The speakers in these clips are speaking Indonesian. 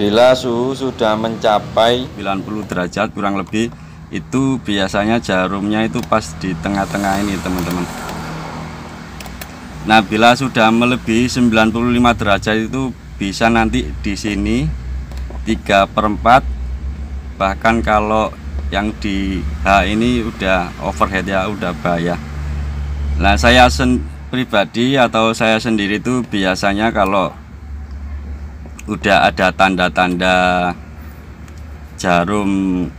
Bila suhu sudah mencapai 90 derajat kurang lebih, itu biasanya jarumnya itu pas di tengah-tengah ini teman-teman. Nah, bila sudah melebihi 95 derajat itu bisa nanti di sini 3/4, bahkan kalau yang di H ini udah overhead ya, udah bahaya. Nah, saya pribadi atau saya sendiri itu biasanya kalau udah ada tanda-tanda jarum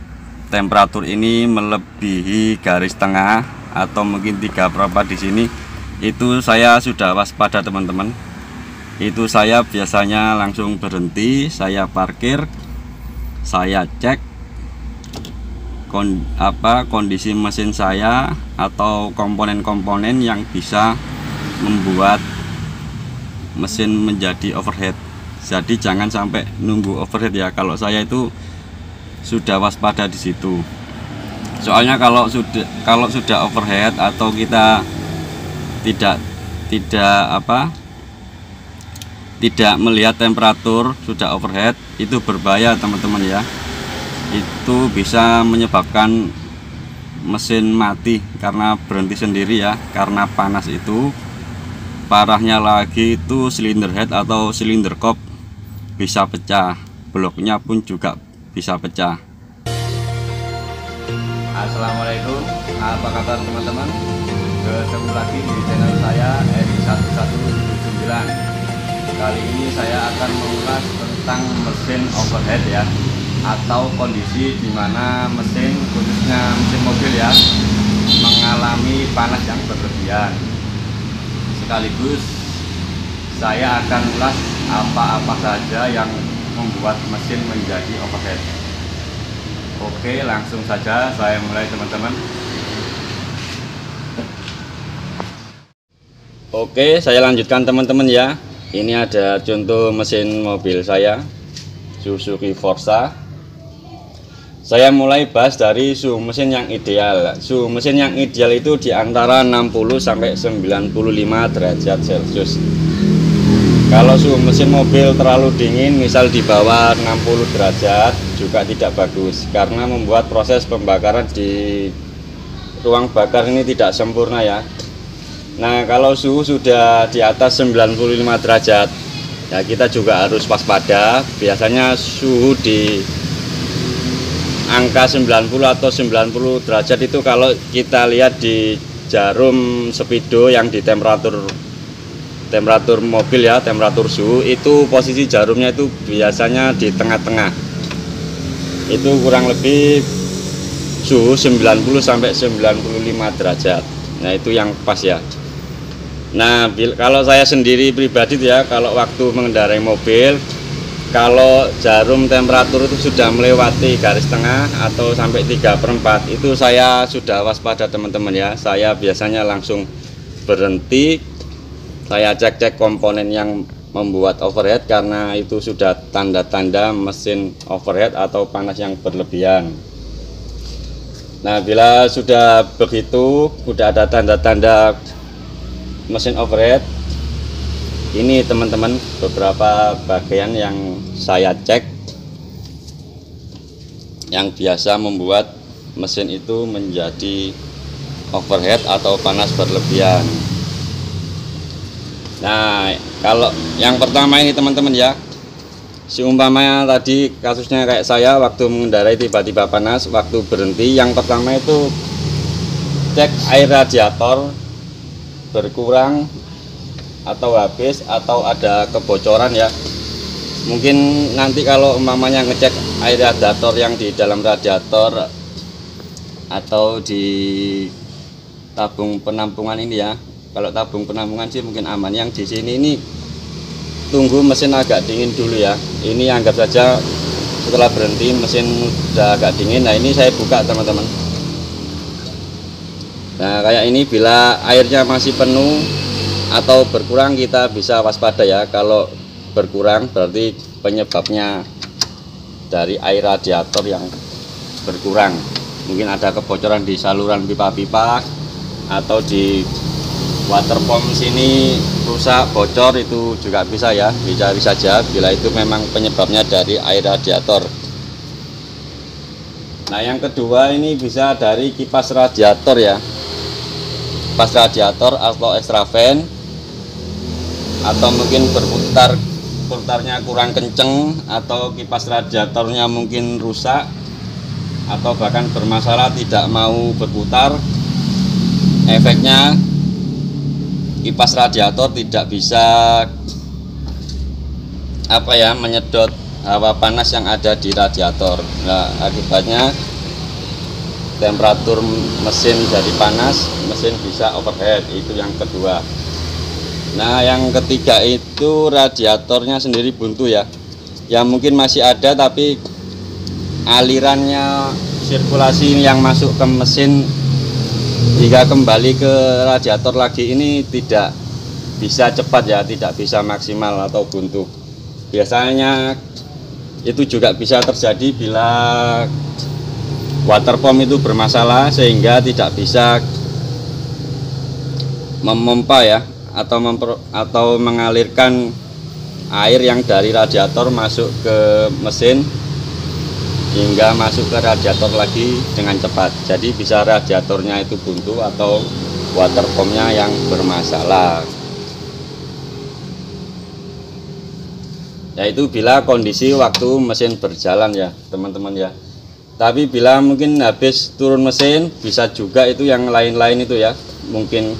temperatur ini melebihi garis tengah atau mungkin 3/4 di sini, itu saya sudah waspada teman-teman. Itu saya biasanya langsung berhenti, saya parkir, saya cek kondisi mesin saya atau komponen-komponen yang bisa membuat mesin menjadi overhead. Jadi jangan sampai nunggu overhead ya. Kalau saya itu sudah waspada di situ. Soalnya kalau sudah overhead atau kita tidak melihat temperatur sudah overhead, itu berbahaya teman-teman ya. Itu bisa menyebabkan mesin mati karena berhenti sendiri ya, karena panas itu. Parahnya lagi itu silinder head atau silinder kop bisa pecah, bloknya pun juga bisa pecah. Assalamualaikum, apa kabar teman-teman? Ketemu lagi di channel saya Eri1179. Kali ini saya akan mengulas tentang mesin overhead ya, atau kondisi di mana mesin, khususnya mesin mobil ya, mengalami panas yang berlebihan. Sekaligus saya akan ulas apa-apa saja yang membuat mesin menjadi overhead. Oke, langsung saja saya mulai teman-teman. Oke, saya lanjutkan teman-teman ya. Ini ada contoh mesin mobil saya, Suzuki Forza. Saya mulai bahas dari suhu mesin yang ideal. Suhu mesin yang ideal itu di antara 60 sampai 95 derajat Celcius. Kalau suhu mesin mobil terlalu dingin, misal di bawah 60 derajat, juga tidak bagus karena membuat proses pembakaran di ruang bakar ini tidak sempurna ya. Nah, kalau suhu sudah di atas 95 derajat, ya kita juga harus waspada. Biasanya suhu di angka 90 atau 90 derajat itu kalau kita lihat di jarum speedo yang di temperatur mobil ya, temperatur suhu itu posisi jarumnya itu biasanya di tengah-tengah. Itu kurang lebih suhu 90 sampai 95 derajat. Nah, itu yang pas ya. Nah, kalau saya sendiri pribadi ya, kalau waktu mengendarai mobil, kalau jarum temperatur itu sudah melewati garis tengah atau sampai 3/4, itu saya sudah waspada teman-teman ya. Saya biasanya langsung berhenti, saya cek-cek komponen yang membuat overhead karena itu sudah tanda-tanda mesin overhead atau panas yang berlebihan. Nah, bila sudah begitu, sudah ada tanda-tanda mesin overhead, ini teman-teman beberapa bagian yang saya cek yang biasa membuat mesin itu menjadi overhead atau panas berlebihan. Nah, kalau yang pertama ini teman-teman ya, seumpamanya tadi kasusnya kayak saya waktu mengendarai tiba-tiba panas, waktu berhenti, yang pertama itu cek air radiator berkurang atau habis atau ada kebocoran ya. Mungkin nanti kalau umpamanya ngecek air radiator yang di dalam radiator atau di tabung penampungan ini ya, kalau tabung penampungan sih mungkin aman. Yang di sini ini tunggu mesin agak dingin dulu ya. Ini anggap saja setelah berhenti mesin udah agak dingin. Nah, ini saya buka teman-teman. Nah, kayak ini bila airnya masih penuh atau berkurang, kita bisa waspada ya. Kalau berkurang berarti penyebabnya dari air radiator yang berkurang. Mungkin ada kebocoran di saluran pipa-pipa atau di water pump sini rusak, bocor, itu juga bisa ya, dicari saja bila itu memang penyebabnya dari air radiator. Nah yang kedua ini bisa dari kipas radiator ya, kipas radiator atau extravan, atau mungkin putarnya kurang kenceng, atau kipas radiatornya mungkin rusak, atau bahkan bermasalah tidak mau berputar. Efeknya kipas radiator tidak bisa menyedot hawa panas yang ada di radiator. Nah akibatnya temperatur mesin jadi panas, mesin bisa overheat. Itu yang kedua. Nah yang ketiga itu radiatornya sendiri buntu ya, yang mungkin masih ada tapi alirannya, sirkulasi yang masuk ke mesin jika kembali ke radiator lagi ini tidak bisa cepat ya, tidak bisa maksimal atau buntu. Biasanya itu juga bisa terjadi bila water pump itu bermasalah sehingga tidak bisa memompa ya, atau mengalirkan air yang dari radiator masuk ke mesin hingga masuk ke radiator lagi dengan cepat. Jadi bisa radiatornya itu buntu atau water pumpnya yang bermasalah. Yaitu bila kondisi waktu mesin berjalan ya teman-teman ya. Tapi bila mungkin habis turun mesin, bisa juga itu yang lain-lain itu ya, mungkin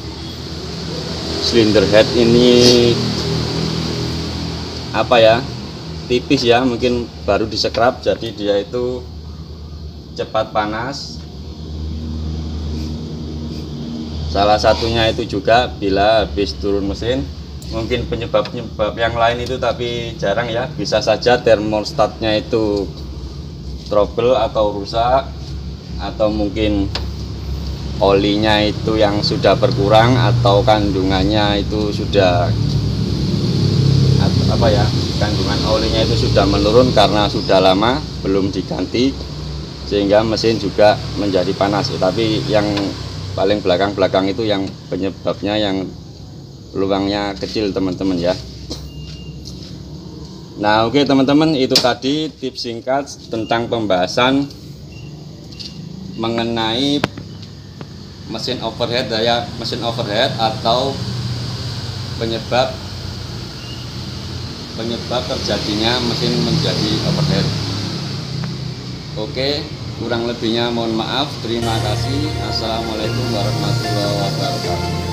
silinder head ini tipis ya, mungkin baru disekrap, jadi dia itu cepat panas. Salah satunya itu juga bila habis turun mesin. Mungkin penyebab yang lain itu tapi jarang ya, bisa saja termostatnya itu trouble atau rusak, atau mungkin olinya itu yang sudah berkurang, atau kandungannya itu sudah kandungan olinya itu sudah menurun karena sudah lama belum diganti, sehingga mesin juga menjadi panas. Tapi yang paling belakang itu yang penyebabnya yang peluangnya kecil teman-teman ya. Nah oke teman-teman, itu tadi tips singkat tentang pembahasan mengenai mesin overheat ya, mesin overheat atau penyebab terjadinya mesin menjadi overheat. Oke, kurang lebihnya mohon maaf. Terima kasih. Assalamualaikum warahmatullahi wabarakatuh.